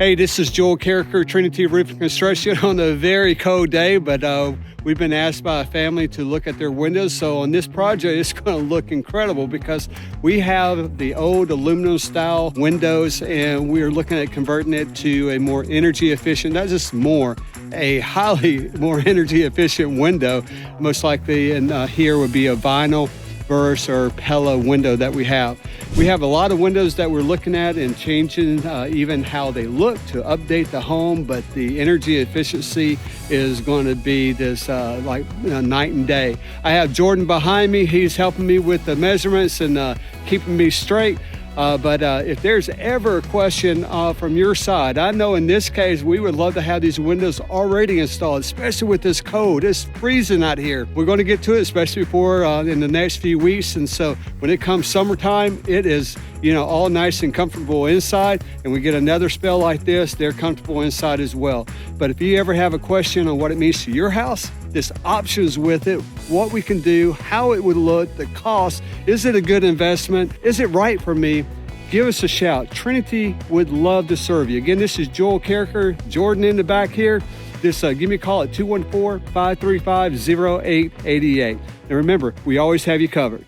Hey, this is Joel Carriker, Trinity Roofing and Construction on a very cold day, but we've been asked by a family to look at their windows. So on this project, it's going to look incredible because we have the old aluminum style windows and we're looking at converting it to a more energy efficient, not just more, a highly more energy efficient window. Most likely in here would be a vinyl burst or Pella window that we have. We have a lot of windows that we're looking at and changing even how they look to update the home, but the energy efficiency is going to be this night and day. I have Jordan behind me. He's helping me with the measurements and keeping me straight. But if there's ever a question from your side, I know in this case, we would love to have these windows already installed, especially with this cold. It's freezing out here. We're going to get to it, especially for in the next few weeks. And so when it comes summertime, it is, all nice and comfortable inside. And we get another spell like this, they're comfortable inside as well. But if you ever have a question on what it means to your house, there's options with it, what we can do, how it would look, the cost. Is it a good investment? Is it right for me? Give us a shout. Trinity would love to serve you. Again, this is Joel Carriker, Jordan in the back here. Just give me a call at 214-535-0888. And remember, we always have you covered.